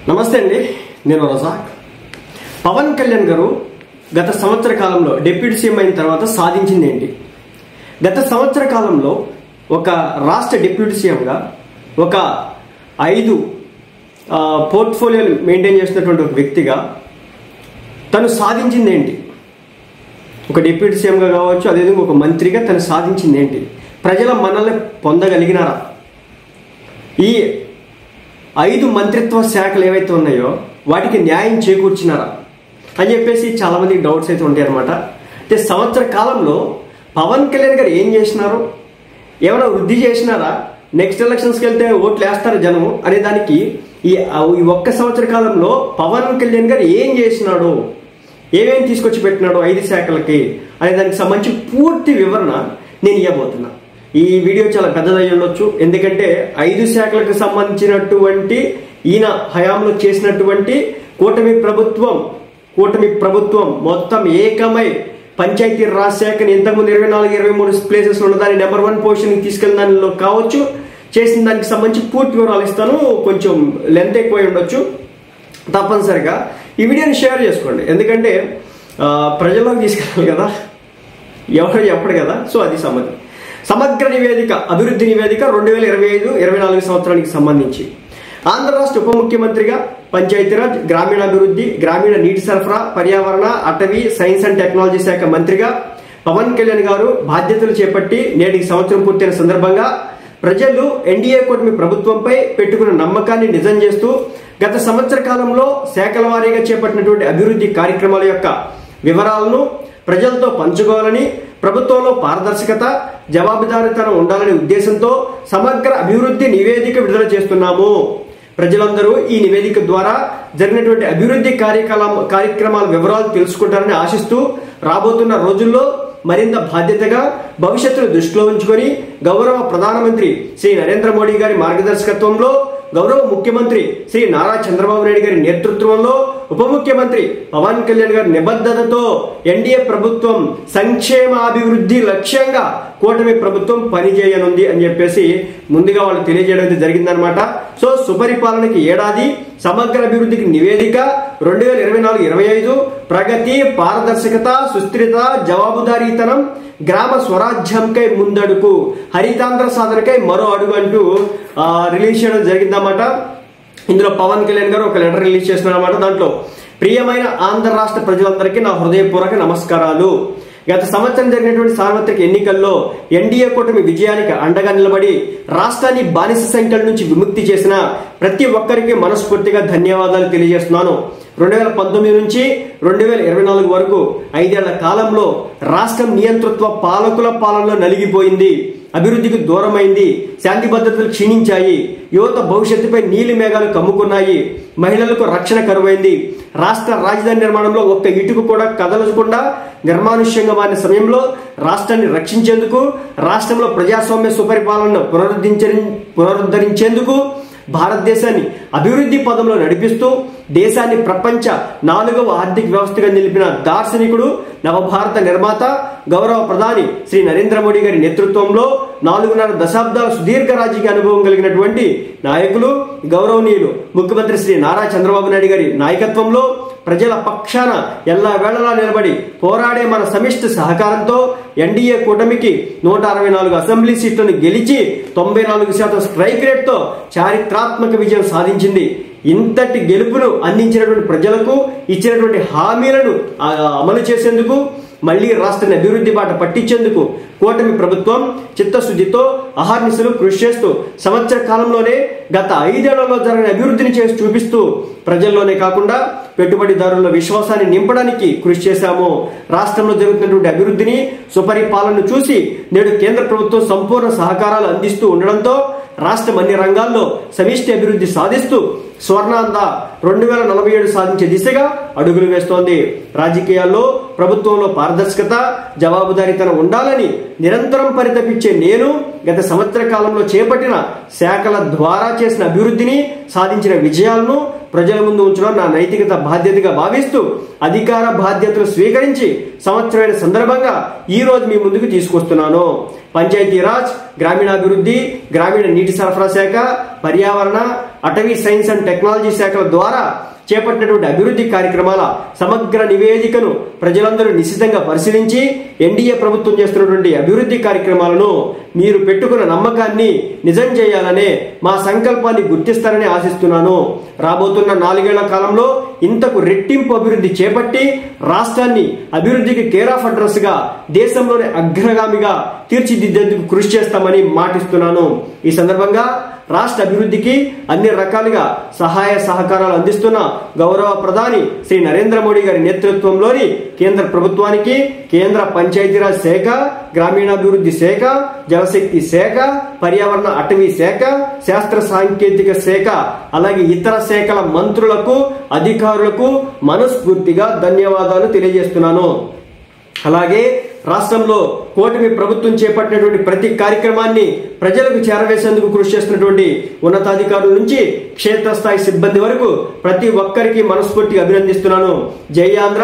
నమస్తే అండి, నేను రజాక్. పవన్ కళ్యాణ్ గారు గత సంవత్సర కాలంలో డిప్యూటీ సీఎం అయిన తర్వాత సాధించింది ఏంటి? గత సంవత్సర కాలంలో ఒక రాష్ట్ర డిప్యూటీ సీఎంగా ఒక 5 పోర్ట్ఫోలియోలు మెయింటైన్ చేసినటువంటి ఒక వ్యక్తిగా తను సాధించింది ఏంటి? ఒక డిప్యూటీ సీఎంగా కావచ్చు, అదేవిధంగా ఒక మంత్రిగా తను సాధించింది ఏంటి? ప్రజల మనల్ని పొందగలిగినారా? ఈ 5 మంత్రిత్వ శాఖలు ఏవైతే ఉన్నాయో వాటికి న్యాయం చేకూర్చినారా అని చెప్పేసి చాలా మందికి డౌట్స్ అయితే ఉంటాయి అనమాట. అంటే సంవత్సర కాలంలో పవన్ కళ్యాణ్ గారు ఏం చేసినారు, ఏమైనా వృద్ధి చేసినారా, నెక్స్ట్ ఎలక్షన్స్కి వెళ్తే ఓట్లు వేస్తారు జనము అనే దానికి ఈ ఒక్క సంవత్సర కాలంలో పవన్ కళ్యాణ్ గారు ఏం చేసినాడు, ఏమేమి తీసుకొచ్చి పెట్టినాడు 5 శాఖలకి అనే దానికి సంబంధించి పూర్తి వివరణ నేను ఇవ్వబోతున్నా. ఈ వీడియో చాలా పెద్దదై ఉండొచ్చు, ఎందుకంటే 5 శాఖలకు సంబంధించినటువంటి ఈయన హయాంలో చేసినటువంటి కూటమి ప్రభుత్వం మొత్తం ఏకమై పంచాయతీ రాజ్ శాఖని ఇంతకుముందు 24-23 ప్లేసెస్ ఉన్న దాన్ని నెంబర్ 1 పొజిషన్కి తీసుకెళ్ళిన దానిలో కావచ్చు, చేసిన దానికి సంబంధించి పూర్తి వివరాలు ఇస్తాను. కొంచెం లెంత్ ఎక్కువై ఉండొచ్చు, తప్పనిసరిగా ఈ వీడియోని షేర్ చేసుకోండి, ఎందుకంటే ప్రజల్లోకి తీసుకెళ్ళాలి కదా, ఎవరు చెప్పడు కదా. సో అది సమగ్ర నివేదిక, అభివృద్ధి నివేదిక 2025-24 సంవత్సరానికి సంబంధించి ఆంధ్ర రాష్ట్ర ఉప ముఖ్యమంత్రిగా పంచాయతీరాజ్, గ్రామీణాభివృద్ధి, గ్రామీణ నీటి సరఫరా, పర్యావరణ, అటవీ, సైన్స్ అండ్ టెక్నాలజీ శాఖ మంత్రిగా పవన్ కళ్యాణ్ గారు బాధ్యతలు చేపట్టి నేటికి సంవత్సరం పూర్తయిన సందర్భంగా ప్రజలు ఎన్డీఏ కూటమి ప్రభుత్వంపై పెట్టుకున్న నమ్మకాన్ని నిజం చేస్తూ గత సంవత్సర కాలంలో శాఖల వారీగా చేపట్టినటువంటి అభివృద్ధి కార్యక్రమాల యొక్క వివరాలను ప్రజలతో పంచుకోవాలని, ప్రభుత్వంలో పారదర్శకత, జవాబుదారీతనం ఉండాలనే ఉద్దేశంతో సమగ్ర అభివృద్ధి నివేదిక విడుదల చేస్తున్నాము. ప్రజలందరూ ఈ నివేదిక ద్వారా జరిగినటువంటి అభివృద్ధి కార్యక్రమాల వివరాలు తెలుసుకుంటారని ఆశిస్తూ రాబోతున్న రోజుల్లో మరింత బాధ్యతగా భవిష్యత్తును దృష్టిలో ఉంచుకొని గౌరవ ప్రధానమంత్రి శ్రీ నరేంద్ర మోడీ గారి మార్గదర్శకత్వంలో, గౌరవ ముఖ్యమంత్రి శ్రీ నారా చంద్రబాబు నాయుడు గారి నేతృత్వంలో, ఉప ముఖ్యమంత్రి పవన్ కళ్యాణ్ గారి నిబద్ధతతో ఎన్డీఏ ప్రభుత్వం సంక్షేమాభివృద్ధి లక్ష్యంగా కూటమి ప్రభుత్వం పనిచేయనుంది అని చెప్పేసి ముందుగా వాళ్ళు తెలియజేయడం జరిగిందనమాట. సో సుపరిపాలనకి ఏడాది, సమగ్ర అభివృద్ధికి నివేదిక 2024-25, ప్రగతి, పారదర్శకత, సుస్థిరత, జవాబుదారీతనం, గ్రామ స్వరాజ్యంకై ముందడుగు, హరితాంధ్ర సాధనకై మరో అడుగు అంటూ రిలీజ్ చేయడం జరిగిందన్నమాట. ఇందులో పవన్ కళ్యాణ్ గారు ఒక లెటర్ రిలీజ్ చేస్తున్నారన్నమాట. దాంట్లో ప్రియమైన ఆంధ్ర రాష్ట్ర ప్రజలందరికీ నా హృదయపూర్వక నమస్కారాలు. గత సంవత్సరం జరిగినటువంటి సార్వత్రిక ఎన్నికల్లో ఎన్డీఏ కూటమి విజయానికి అండగా నిలబడి రాష్ట్రాన్ని బానిస సంఖ్యల నుంచి విముక్తి చేసిన ప్రతి ఒక్కరికి మనస్ఫూర్తిగా ధన్యవాదాలు తెలియజేస్తున్నాను. 2019 నుంచి 2024 వరకు 5 ఏళ్ల కాలంలో రాష్ట్రం నియంతృత్వ పాలకుల పాలనలో నలిగిపోయింది, అభివృద్ధికి దూరమైంది, శాంతి భద్రతలు క్షీణించాయి, యువత భవిష్యత్తుపై నీలి మేఘాలు కమ్ముకున్నాయి, మహిళలకు రక్షణ కరువైంది, రాష్ట్ర రాజధాని నిర్మాణంలో ఒక్క ఇటుకు కూడా కదలకుండా నిర్మానుష్యంగా మారిన సమయంలో రాష్ట్రాన్ని రక్షించేందుకు, రాష్ట్రంలో ప్రజాస్వామ్య సుపరిపాలనను పునరుద్ధరించేందుకు, భారతదేశాన్ని అభివృద్ధి పదంలో నడిపిస్తూ దేశాన్ని ప్రపంచ 4వ ఆర్థిక వ్యవస్థగా నిలిపిన దార్శనికుడు, నవభారత నిర్మాత, గౌరవ ప్రధాని శ్రీ నరేంద్ర మోడీ గారి నేతృత్వంలో 4.5 దశాబ్దాల సుదీర్ఘ రాజకీయ అనుభవం కలిగినటువంటి నాయకులు, గౌరవనీయులు ముఖ్యమంత్రి శ్రీ నారా చంద్రబాబు నాయుడు గారి నాయకత్వంలో ప్రజల పక్షాన ఎల్లవేళలా నిలబడి పోరాడే మన సమిష్టి సహకారంతో ఎన్డీఏ కూటమికి 164 అసెంబ్లీ సీట్లను గెలిచి 94% స్ట్రైక్ రేట్తో చారిత్రాత్మక విజయం సాధించింది. ఇంతటి గెలుపును అందించినటువంటి ప్రజలకు ఇచ్చినటువంటి హామీలను అమలు చేసేందుకు, మళ్లీ రాష్ట్రాన్ని అభివృద్ధి బాట పట్టించేందుకు కూటమి ప్రభుత్వం చిత్తశుద్ధితో అహర్నిశలు కృషి చేస్తూ సంవత్సర కాలంలోనే గత 5 ఏళ్లలో జరిగిన అభివృద్ధిని చేసి చూపిస్తూ ప్రజల్లోనే కాకుండా పెట్టుబడిదారుల విశ్వాసాన్ని నింపడానికి కృషి చేశాము. రాష్ట్రంలో జరుగుతున్నటువంటి అభివృద్ధిని, సుపరిపాలనను చూసి నేడు కేంద్ర ప్రభుత్వం సంపూర్ణ సహకారాలు అందిస్తూ ఉండడంతో రాష్ట్రం అన్ని రంగాల్లో సమిష్టి అభివృద్ధి సాధిస్తూ స్వర్ణాంధ్ర 2047 సాధించే దిశగా అడుగులు వేస్తోంది. రాజకీయాల్లో, ప్రభుత్వంలో పారదర్శకత, జవాబుదారీతనం ఉండాలని నిరంతరం పరితపించే నేను గత సంవత్సర కాలంలో చేపట్టిన శాఖల ద్వారా చేసిన అభివృద్ధిని, సాధించిన విజయాలను ప్రజల ముందు ఉంచడం నా నైతికత బాధ్యతగా భావిస్తూ అధికార బాధ్యతలు స్వీకరించి సంవత్సరమైన సందర్భంగా ఈ రోజు మీ ముందుకు తీసుకొస్తున్నాను. పంచాయతీరాజ్, గ్రామీణాభివృద్ధి, గ్రామీణ నీటి సరఫరా శాఖ, పర్యావరణ, అటవీ సైన్స్ అండ్ టెక్నాలజీ శాఖల ద్వారా చేపట్టినటువంటి అభివృద్ధి కార్యక్రమాల సమగ్ర నివేదికను ప్రజలందరూ నిశితంగా పరిశీలించి ఎన్డీఏ ప్రభుత్వం చేస్తున్నటువంటి అభివృద్ధి కార్యక్రమాలను మీరు పెట్టుకున్న నమ్మకాన్ని నిజం చేయాలనే మా సంకల్పాన్ని గుర్తిస్తారని ఆశిస్తున్నాను. రాబోతున్న 4 ఏళ్ల కాలంలో ఇంతకు రెట్టింపు అభివృద్ధి చేపట్టి రాష్ట్రాన్ని అభివృద్ధికి కేర్ ఆఫ్ అడ్రస్ గా దేశంలోనే అగ్రగామిగా తీర్చిదిద్దేందుకు కృషి చేస్తామని మాటిస్తున్నాను. ఈ సందర్భంగా రాష్ట్ర అభివృద్ధికి అన్ని రకాలుగా సహాయ సహకారాలు అందిస్తున్న గౌరవ ప్రధాని శ్రీ నరేంద్ర మోడీ గారి నేతృత్వంలోని కేంద్ర ప్రభుత్వానికి కేంద్ర పంచాయతీరాజ్ శాఖ, గ్రామీణాభివృద్ధి శాఖ, జలశక్తి శాఖ, పర్యావరణ అటవీ శాఖ, శాస్త్ర సాంకేతిక శాఖ అలాగే ఇతర శాఖల మంత్రులకు అధికారులకు మనస్ఫూర్తిగా ధన్యవాదాలు తెలియజేస్తున్నాను. అలాగే రాష్ట్రంలో కూటమి ప్రభుత్వం చేపట్టినటువంటి ప్రతి కార్యక్రమాన్ని ప్రజలకు చేరవేసేందుకు కృషి చేస్తున్నటువంటి ఉన్నతాధికారుల నుంచి క్షేత్రస్థాయి సిబ్బంది వరకు ప్రతి ఒక్కరికి మనస్ఫూర్తిగా అభినందిస్తున్నాను. జై ఆంధ్ర,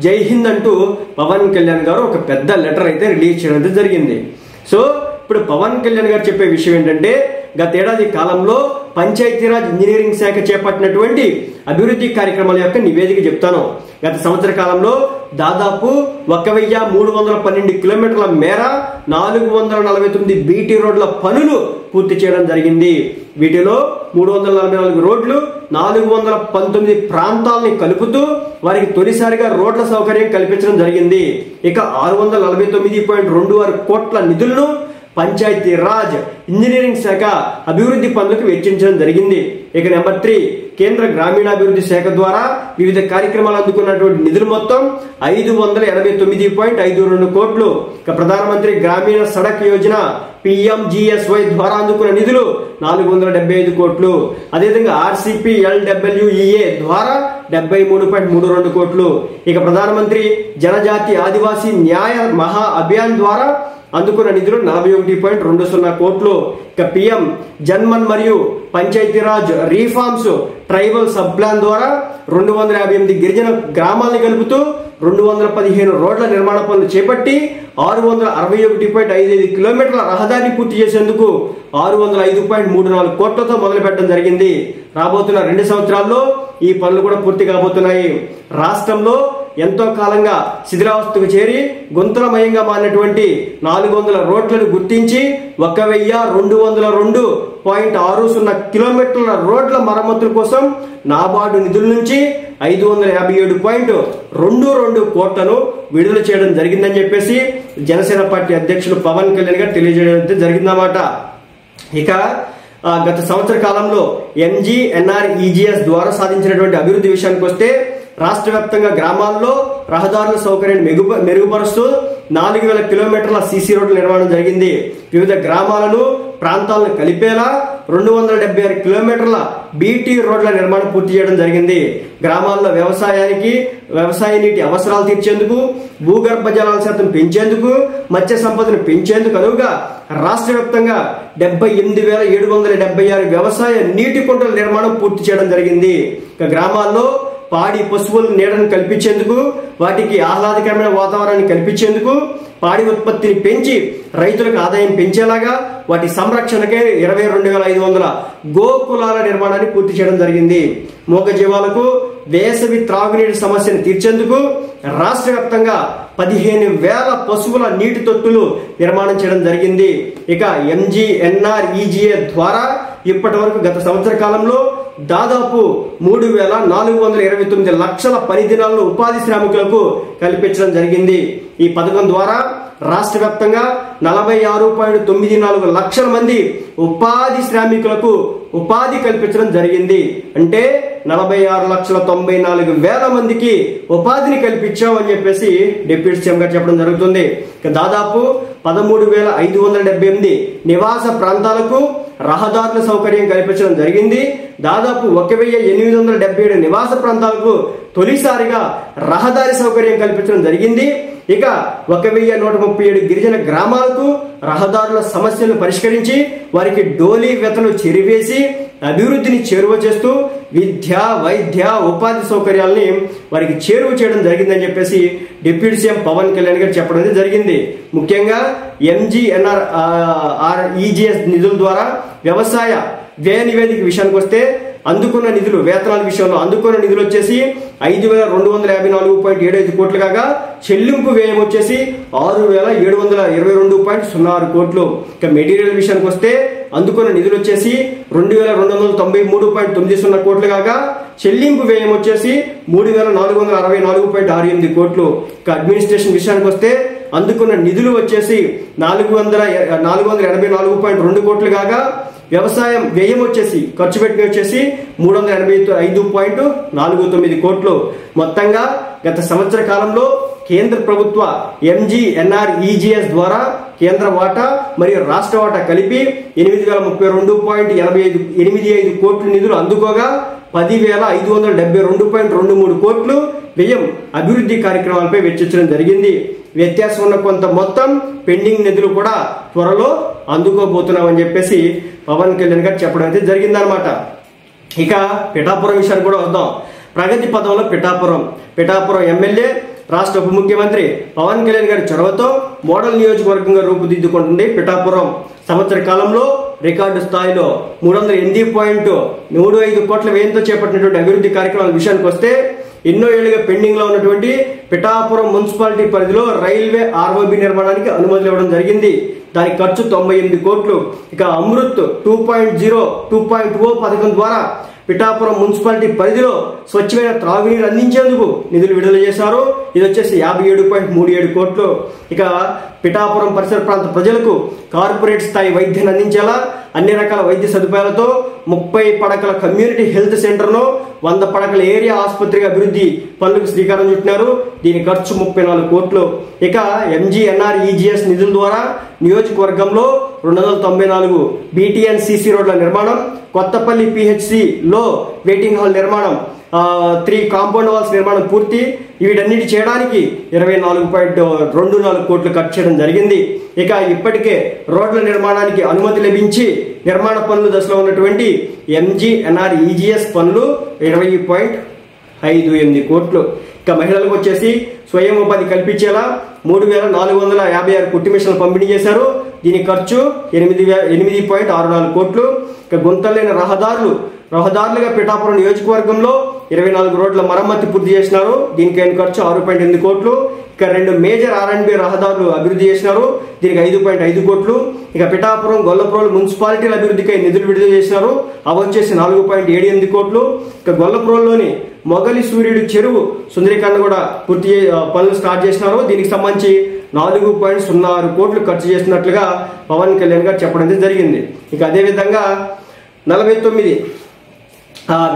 జై హింద్ అంటూ పవన్ కళ్యాణ్ గారు ఒక పెద్ద లెటర్ అయితే రిలీజ్ చేయడం జరిగింది. సో ఇప్పుడు పవన్ కళ్యాణ్ గారు చెప్పే విషయం ఏంటంటే, గతేడాది కాలంలో పంచాయతీరాజ్ ఇంజనీరింగ్ శాఖ చేపట్టినటువంటి అభివృద్ధి కార్యక్రమాల యొక్క నివేదిక చెప్తాను. గత సంవత్సర కాలంలో దాదాపు 1312 కిలోమీటర్ల మేర 449 బీటీ రోడ్ల పనులు పూర్తి చేయడం జరిగింది. వీటిలో 344 రోడ్లు 419 ప్రాంతాలని కలుపుతూ వారికి తొలిసారిగా రోడ్ల సౌకర్యం కల్పించడం జరిగింది. ఇక 649.26 కోట్ల నిధులను పంచాయతీ రాజ్ ఇంజనీరింగ్ శాఖ అభివృద్ధి పనులకు వెచ్చించడం జరిగింది. ఇక నెంబర్ 3 కేంద్ర గ్రామీణాభివృద్ధి శాఖ ద్వారా వివిధ కార్యక్రమాలు అందుకున్నటువంటి నిధులు మొత్తం 589.52 కోట్లు. ఇక ప్రధానమంత్రి గ్రామీణ సడక్ యోజన PMGSY ద్వారా అందుకున్న నిధులు 475 కోట్లు. అదేవిధంగా RCPLWEA ద్వారా 73.32 కోట్లు. ఇక ప్రధానమంత్రి జనజాతి ఆదివాసీ న్యాయ మహా అభియాన్ ద్వారా అందుకున్న నిధులు 41.20 కోట్లు. ఇక PM జన్మన్ మరియు Panchayati Raj reforms tribal sub plan ద్వారా 258 గిరిజన గ్రామాలను కలుపుతూ 215 రోడ్ల నిర్మాణ పనులు చేపట్టి 661.55 కిలోమీటర్ల రహదారిని పూర్తి చేసేందుకు 605.34 కోట్లతో మొదలు పెట్టడం జరిగింది. రాబోతున్న 2 సంవత్సరాల్లో ఈ పనులు కూడా పూర్తి కాబోతున్నాయి. రాష్ట్రంలో ఎంతో కాలంగా శిథిలావస్థకు చేరి గుంతలమయంగా మారినటువంటి 400 రోడ్లను గుర్తించి 1202.60 కిలోమీటర్ల రోడ్ల మరమ్మతుల కోసం నాబార్డు నిధుల నుంచి 557.22 కోట్లను విడుదల చేయడం జరిగిందని చెప్పేసి జనసేన పార్టీ అధ్యక్షులు పవన్ కళ్యాణ్ గారు తెలియజేయడం జరిగిందన్నమాట. ఇక గత సంవత్సర కాలంలో MGNREGS ద్వారా సాధించినటువంటి అభివృద్ధి విషయానికి వస్తే రాష్ట్ర వ్యాప్తంగా గ్రామాల్లో రహదారుల సౌకర్యాన్ని మెరుగుపరుస్తూ 4000 కిలోమీటర్ల సీసీ రోడ్ల నిర్మాణం జరిగింది. వివిధ గ్రామాలను ప్రాంతాలను కలిపేలా 276 కిలోమీటర్ల బీటీ రోడ్ల నిర్మాణం పూర్తి చేయడం జరిగింది. గ్రామాల్లో వ్యవసాయ నీటి అవసరాలు తీర్చేందుకు, భూగర్భ జలాల శాతం పెంచేందుకు, మత్స్య సంపదను పెంచేందుకు అనువుగా రాష్ట్ర వ్యాప్తంగా 78,776 వ్యవసాయ నీటి కుంటల నిర్మాణం పూర్తి చేయడం జరిగింది. ఇక గ్రామాల్లో పాడి పశువుల నీడను కల్పించేందుకు, వాటికి ఆహ్లాదకరమైన వాతావరణాన్ని కల్పించేందుకు, పాడి ఉత్పత్తిని పెంచి రైతులకు ఆదాయం పెంచేలాగా వాటి సంరక్షణకే 22,500 గోకులాల నిర్మాణాన్ని పూర్తి చేయడం జరిగింది. మూగజీవాలకు వేసవి త్రాగునీటి సమస్యను తీర్చేందుకు రాష్ట్ర వ్యాప్తంగా 15,000 పశువుల నీటి తొట్టులు నిర్మాణం చేయడం జరిగింది. ఇక MGNREGA ద్వారా ఇప్పటి వరకు గత సంవత్సర కాలంలో దాదాపు 3,429 లక్షల పని దినాలను ఉపాధి శ్రామికులకు కల్పించడం జరిగింది. ఈ పథకం ద్వారా రాష్ట్ర వ్యాప్తంగా 46.94 లక్షల మంది ఉపాధి శ్రామికులకు ఉపాధి కల్పించడం జరిగింది. అంటే 46,94,000 మందికి ఉపాధిని కల్పించామని చెప్పేసి డిప్యూటీ సీఎం గారు చెప్పడం జరుగుతుంది. దాదాపు 13,578 నివాస ప్రాంతాలకు రహదారుల సౌకర్యం కల్పించడం జరిగింది. దాదాపు 1,877 నివాస ప్రాంతాలకు తొలిసారిగా రహదారి సౌకర్యం కల్పించడం జరిగింది. ఇక 1,137 గిరిజన గ్రామాలకు రహదారుల సమస్యలను పరిష్కరించి వారికి డోలీ వెతలు చెరివేసి అభివృద్ధిని చేరువ చేస్తూ విద్య, వైద్య, ఉపాధి సౌకర్యాలని వారికి చేరువ చేయడం జరిగిందని చెప్పేసి డిప్యూటీ సీఎం పవన్ కళ్యాణ్ గారు చెప్పడం జరిగింది. ముఖ్యంగా MGNREGS నిధుల ద్వారా వ్యవసాయ వ్యయ నివేదిక విషయానికి వస్తే అందుకున్న నిధులు వేతనాల విషయంలో అందుకున్న నిధులు వచ్చేసి 5,254.75 కోట్లు కాగా చెల్లింపు వ్యయం వచ్చేసి 6,722.06 కోట్లు. ఇక మెటీరియల్ విషయానికి వస్తే అందుకున్న నిధులు వచ్చేసి 2,293.90 కోట్లు కాగా చెల్లింపు వ్యయం వచ్చేసి 3,464.68 కోట్లు. ఇక అడ్మినిస్ట్రేషన్ విషయానికి వస్తే అందుకున్న నిధులు వచ్చేసి 484.2 కోట్లు కాగా వ్యవసాయం వ్యయం వచ్చేసి ఖర్చు పెట్టిన వచ్చేసి 385.49 కోట్లు. మొత్తంగా గత సంవత్సర కాలంలో కేంద్ర ప్రభుత్వ MGNREGS ద్వారా కేంద్ర వాటా మరియు రాష్ట్ర వాటా కలిపి 8,032.85 కోట్ల నిధులు అందుకోగా 10,572.23 కోట్లు వ్యయం అభివృద్ధి కార్యక్రమాలపై వెచ్చించడం జరిగింది. వ్యత్యాసం ఉన్న కొంత మొత్తం పెండింగ్ నిధులు కూడా త్వరలో అందుకోబోతున్నామని చెప్పేసి పవన్ కళ్యాణ్ గారు చెప్పడం అయితే జరిగిందనమాట. ఇక పిఠాపురం విషయానికి కూడా వద్దాం. ప్రగతి పదంలో పిఠాపురం ఎమ్మెల్యే రాష్ట్ర ఉప ముఖ్యమంత్రి పవన్ కళ్యాణ్ గారి చొరవతో మోడల్ నియోజకవర్గంగా రూపుదిద్దుకుంటుంది పిఠాపురం. సంవత్సర కాలంలో రికార్డు స్థాయిలో 308.35 కోట్ల వ్యయంతో చేపట్టినటువంటి అభివృద్ధి కార్యక్రమాల విషయానికి వస్తే ఎన్నో ఏళ్లుగా పెండింగ్ లో ఉన్నటువంటి పిఠాపురం మున్సిపాలిటీ పరిధిలో రైల్వే ROB నిర్మాణానికి అనుమతులు ఇవ్వడం జరిగింది. దాని ఖర్చు 98 కోట్లు. ఇక అమృత్ 2.0 పథకం ద్వారా పిఠాపురం మున్సిపాలిటీ పరిధిలో స్వచ్ఛమైన త్రాగునీరు అందించేందుకు నిధులు విడుదల చేశారు. ఇది వచ్చేసి 57.37 కోట్లు. ఇక పిఠాపురం పరిసర ప్రాంత ప్రజలకు కార్పొరేట్ స్థాయి వైద్యాన్ని అందించేలా అన్ని రకాల వైద్య సదుపాయాలతో 30 పడకల కమ్యూనిటీ హెల్త్ సెంటర్ ను 100 పడకల ఏరియా ఆసుపత్రిగా అభివృద్ధి పనులకు శ్రీకారం చుట్టినారు. దీని ఖర్చు 34 కోట్లు. ఇక MGNREGS నిధుల ద్వారా నియోజకవర్గంలో 294 BTNCC రోడ్ల నిర్మాణం, కొత్తపల్లి PHC లో వెయిటింగ్ హాల్ నిర్మాణం, 3 కాంపౌండ్ వాల్స్ నిర్మాణం పూర్తి. వీటన్నిటి చేయడానికి 24.24 కోట్లు ఖర్చు చేయడం జరిగింది. ఇక ఇప్పటికే రోడ్ల నిర్మాణానికి అనుమతి లభించి నిర్మాణ పనులు దశలో ఉన్నటువంటి MGNREGS పనులు 20.58 కోట్లు. ఇక మహిళలకు వచ్చేసి స్వయం ఉపాధి కల్పించేలా 3,456 కుట్టు మిషన్లు పంపిణీ చేశారు. దీని ఖర్చు 8.64 కోట్లు. ఇక గుంతలేని రహదారులుగా పిఠాపురం నియోజకవర్గంలో 24 రోడ్ల మరమ్మతి పూర్తి చేసినారు. దీనికి అయిన ఖర్చు 6.8 కోట్లు. ఇక 2 మేజర్ R&B రహదారులు అభివృద్ధి చేసినారు. దీనికి 5.5 కోట్లు. ఇక పిఠాపురం గొల్లప్రోలు మున్సిపాలిటీల అభివృద్ధికి నిధులు విడుదల చేసినారు. అవి వచ్చేసి 4.78 కోట్లు. ఇక గొల్లప్రోలులోని మొగలి సూర్యుడు చెరువు సుందరీకరణ కూడా పూర్తి పనులు స్టార్ట్ చేసినారు. దీనికి సంబంధించి 4.06 కోట్లు ఖర్చు చేసినట్లుగా పవన్ కళ్యాణ్ గారు చెప్పడం జరిగింది. ఇక అదేవిధంగా 49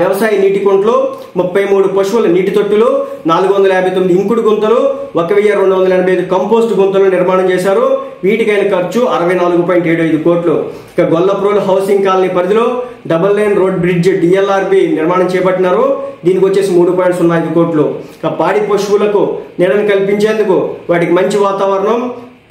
వ్యవసాయ నీటి కుంటలు, 33 పశువుల నీటి తొట్టులు, 459 ఇంకుడు గుంతలు, 1,285 కంపోస్ట్ గుంతలు నిర్మాణం చేశారు. వీటికైన ఖర్చు 64.75 కోట్లు. ఇక గొల్లప్రోలు హౌసింగ్ కాలనీ పరిధిలో double line road bridge DLRB నిర్మాణం చేపట్టినారు. దీనికి వచ్చేసి 3.05 కోట్లు. ఇక పాడి పశువులకు నీడను కల్పించేందుకు, వాటికి మంచి వాతావరణం,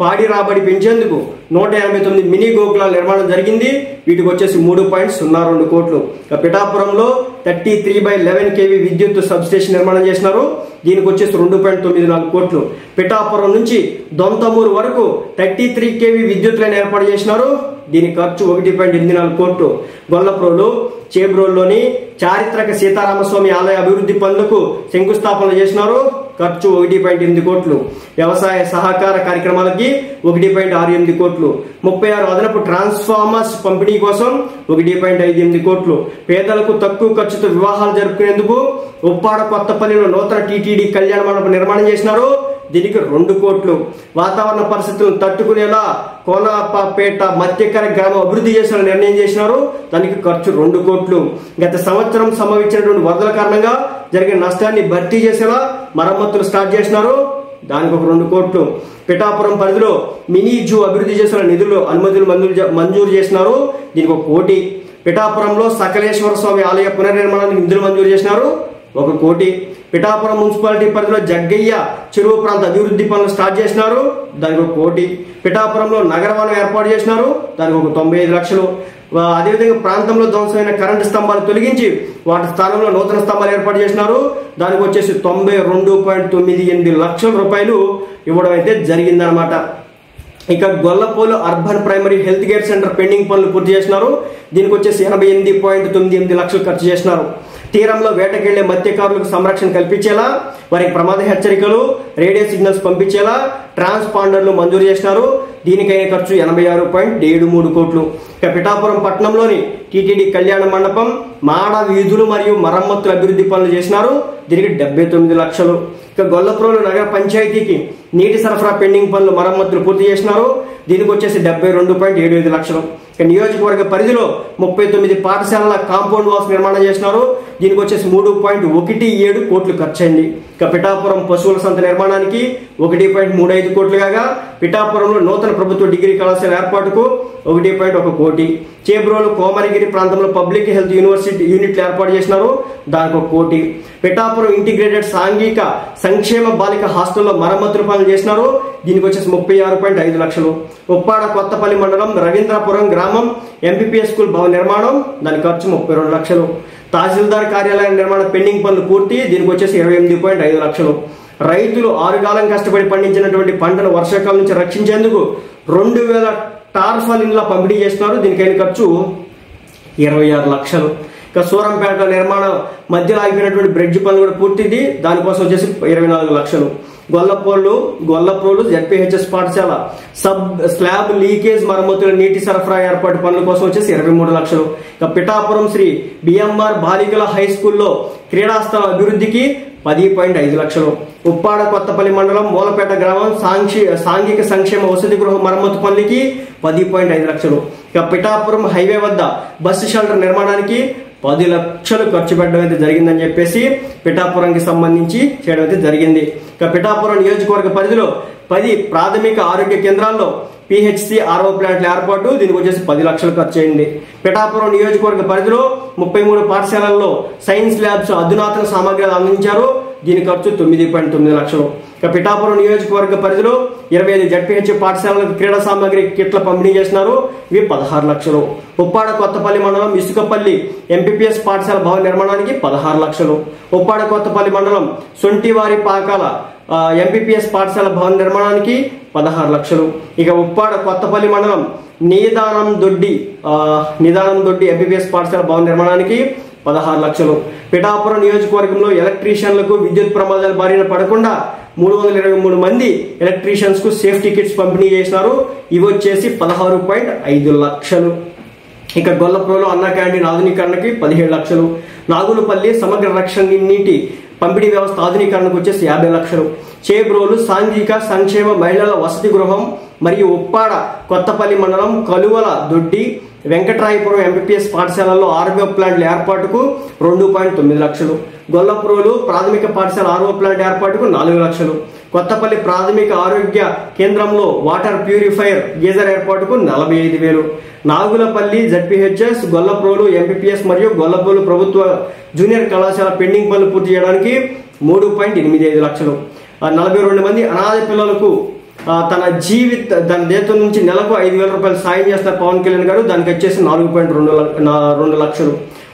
పాడి రాబడి పెంచేందుకు 189 మినీ గోకులాల నిర్మాణం జరిగింది. వీటికి వచ్చేసి 3.02 కోట్లు. పిఠాపురంలో 33/11 kV విద్యుత్ సబ్ స్టేషన్ నిర్మాణం చేసినారు. దీనికి వచ్చేసి 2.94 కోట్లు. పిఠాపురం నుంచి దొంతమూరు వరకు 33 kV విద్యుత్ లైన్ ఏర్పాటు చేసినారు. దీని ఖర్చు 1.84 కోట్లు. గొల్లప్రోలు చేబ్రోల్లోని చారిత్రక సీతారామస్వామి ఆలయ అభివృద్ధి పనులకు శంకుస్థాపన చేసినారు. ఖర్చు 1.8 కోట్లు. వ్యవసాయ సహకార కార్యక్రమాలకి 1.68 కోట్లు. 36 అదనపు ట్రాన్స్ఫార్మర్స్ పంపిణీ కోసం 1.58 కోట్లు. పేదలకు తక్కువ ఖర్చుతో వివాహాలు జరుపుకునేందుకు ఉప్పాడ కొత్తపల్లిలో నూతన TTD కళ్యాణ మండపం నిర్మాణం చేసినారు. దీనికి 2 కోట్లు. వాతావరణ పరిస్థితులను తట్టుకునేలా కోనపపేట మత్స్యకార గ్రామం అభివృద్ధి చేసిన నిర్ణయం చేసినారు. దానికి ఖర్చు 2 కోట్లు. గత సంవత్సరం సంభవించినటువంటి వరదల కారణంగా జరిగిన నష్టాన్ని భర్తీ చేసేలా మరమ్మతులు స్టార్ట్ చేసినారు. దానికి ఒక 2 కోట్లు. పిఠాపురం పరిధిలో మినీ జూ అభివృద్ధి చేసిన నిధులు అనుమతులు మంజూరు చేసినారు. దీనికి 1 కోటి. పిఠాపురంలో సకలేశ్వర స్వామి ఆలయ పునర్నిర్మాణానికి నిధులు మంజూరు చేసినారు. 1 కోటి. పిఠాపురం మున్సిపాలిటీ పరిధిలో జగ్గయ్య చెరువు ప్రాంత అభివృద్ధి పనులు స్టార్ట్ చేసినారు. దానికి 1 కోటి. పిఠాపురంలో నగరవనం ఏర్పాటు చేసినారు. దానికి 95 లక్షలు. అదేవిధంగా ప్రాంతంలో ధ్వంసమైన కరెంటు స్తంభాలు తొలగించి వాటి స్థానంలో నూతన స్తంభాలు ఏర్పాటు చేసినారు. దానికి వచ్చేసి 92.98 లక్షల రూపాయలు ఇవ్వడం అయితే జరిగిందనమాట. ఇక Gollapolu urban primary health care centre pending పనులు పూర్తి చేసినారు. దీనికి వచ్చేసి 88.98 లక్షలు ఖర్చు చేసినారు. తీరంలో వేటకెళ్లే మత్స్యకారులకు సంరక్షణ కల్పించేలా వారికి ప్రమాద హెచ్చరికలు, రేడియో సిగ్నల్స్ పంపించేలా ట్రాన్స్పాండర్లు మంజూరు చేసినారు. దీనికైన ఖర్చు 86.73 కోట్లు. ఇక పిఠాపురం పట్టణంలోని టీటీడీ కళ్యాణ మండపం, మాడ వీధులు మరియు మరమ్మతుల అభివృద్ధి పనులు చేసినారు. దీనికి 79 లక్షలు. ఇక గొల్లప్రోలు నగర పంచాయతీకి నీటి సరఫరా పెండింగ్ పనులు మరమ్మతులు పూర్తి చేసినారు. దీనికి వచ్చేసి 72.75 లక్షలు. ఇక నియోజకవర్గ పరిధిలో 39 పాఠశాలల కాంపౌండ్ వాల్స్ నిర్మాణం చేసినారు. దీనికి వచ్చేసి 3.17 కోట్లు ఖర్చయింది. ఇక పిఠాపురం పశువుల సంత నిర్మాణానికి 1.35 కోట్లు కాగా పిఠాపురంలో నూతన ప్రభుత్వ డిగ్రీ కళాశాల ఏర్పాటుకు 1.1 కోటి. చేబ్రోలు కోమరిగిరి ప్రాంతంలో పబ్లిక్ హెల్త్ యూనివర్సిటీ యూనిట్లు ఏర్పాటు చేసినారు. దానికి 1 కోటి. పిఠాపురం ఇంటిగ్రేటెడ్ సాంఘిక సంక్షేమ బాలిక హాస్టల్లో మరమ్మతులు పనులు చేసినారు. దీనికి వచ్చేసి 36.5 లక్షలు. ఉప్పాడ కొత్తపల్లి మండలం రవీంద్రపురం గ్రామం ఎంపీపీఎస్ స్కూల్ భవన నిర్మాణం, దాని ఖర్చు 32 లక్షలు. తహసీల్దార్ కార్యాలయం నిర్మాణ పెండింగ్ పనులు పూర్తి, దీనికి వచ్చేసి 28.5 లక్షలు. రైతులు 6 కాలం కష్టపడి పండించినటువంటి పంటను వర్షాకాలం నుంచి రక్షించేందుకు 2000 టార్ఫలిన్ల పంపిణీ చేస్తున్నారు. దీనికైన ఖర్చు 26 లక్షలు. ఇక సూరంపేట నిర్మాణం మధ్యలో ఆగిపోయినటువంటి బ్రిడ్జ్ పనులు కూడా పూర్తిది, దానికోసం వచ్చేసి 24 లక్షలు. గొల్లప్రోలు జెడ్పీహెచ్ఎస్ పాఠశాల సబ్ స్లాబ్ లీకేజ్ మరమ్మతుల నీటి సరఫరా ఏర్పాటు పనుల కోసం వచ్చేసి 23 లక్షలు. ఇక పిఠాపురం శ్రీ బిఎంఆర్ బాలికల హై స్కూల్లో క్రీడాస్థల అభివృద్ధికి 10.5 లక్షలు. ఉప్పాడ కొత్తపల్లి మండలం మూలపేట గ్రామం సాంఘిక సంక్షేమ వసతి గృహ మరమ్మతు పనులకి 10.5 లక్షలు. ఇక పిఠాపురం హైవే వద్ద బస్సు షెల్టర్ నిర్మాణానికి 10 లక్షలు ఖర్చు పెట్టడం అయితే జరిగిందని చెప్పేసి పిఠాపురంకి సంబంధించి చేయడం అయితే జరిగింది. ఇక పిఠాపురం నియోజకవర్గ పరిధిలో 10 ప్రాథమిక ఆరోగ్య కేంద్రాల్లో పిహెచ్సి ఆర్ఓ ప్లాంట్ల ఏర్పాటు, దీనికి వచ్చేసి 10 లక్షలు ఖర్చు అయింది. పిఠాపురం నియోజకవర్గ పరిధిలో 33 పాఠశాలల్లో సైన్స్ ల్యాబ్స్ అధునాతన సామగ్రిలు అందించారు. దీని ఖర్చు 9.9 లక్షలు. ఇక పిఠాపురం నియోజకవర్గ పరిధిలో 25 జడ్పీహెచ్ పాఠశాలలకు క్రీడా సామగ్రి కిట్ల పంపిణీ చేసినారు. ఇవి 16 లక్షలు. ఉప్పాడ కొత్తపల్లి మండలం ఇసుకపల్లి ఎంపీపీఎస్ పాఠశాల భవన నిర్మాణానికి 16 లక్షలు. ఉప్పాడ కొత్తపల్లి మండలం సొంటివారి పాకాల ఎంపీపీఎస్ పాఠశాల భవన నిర్మాణానికి 16 లక్షలు. ఇక ఉప్పాడ కొత్తపల్లి మండలం నిదానం దొడ్డి ఎంపీపీఎస్ పాఠశాల భవన నిర్మాణానికి 16 లక్షలు. పిఠాపురం నియోజకవర్గంలో ఎలక్ట్రీషియన్లకు విద్యుత్ ప్రమాదాల బారిన పడకుండా 323 మంది ఎలక్ట్రీషియన్స్ కు సేఫ్టీ కిట్స్ పంపిణీ చేసినారు. ఇవి వచ్చేసి 16.5 లక్షలు. ఇక గొల్లప్రోలు అన్న క్యాంటీన్ ఆధునీకరణకి 17 లక్షలు. నాగులపల్లి సమగ్ర రక్షణ నీటి పంపిణీ వ్యవస్థ ఆధునీకరణకు వచ్చేసి 50 లక్షలు. చేబ్రోలు సాంఘిక సంక్షేమ మహిళల వసతి గృహం మరియు ఉప్పాడ కొత్తపల్లి మండలం కలువల దొడ్డి వెంకట్రాయపురం ఎంపీపీఎస్ పాఠశాలలో ఆర్ఓ ప్లాంట్ల ఏర్పాటుకు 2.9 లక్షలు. గొల్లప్రోలు ప్రాథమిక పాఠశాల ఆర్ఓ ప్లాంట్ ఏర్పాటుకు 4 లక్షలు. కొత్తపల్లి ప్రాథమిక ఆరోగ్య కేంద్రంలో వాటర్ ప్యూరిఫైయర్ గీజర్ ఏర్పాటుకు 45,000. నాగులపల్లి జడ్పీహెచ్ఎస్, గొల్లప్రోలు ఎంపీపీఎస్ మరియు గొల్లప్రోలు ప్రభుత్వ జూనియర్ కళాశాల పెండింగ్ పనులు పూర్తి చేయడానికి 3.85 లక్షలు. 42 మంది అనాథ పిల్లలకు తన దేశం నుంచి నెలకు 5,000 రూపాయలు సాయం చేస్తారు పవన్ కళ్యాణ్ గారు. దానికి వచ్చేసి 4.2 లక్షలు.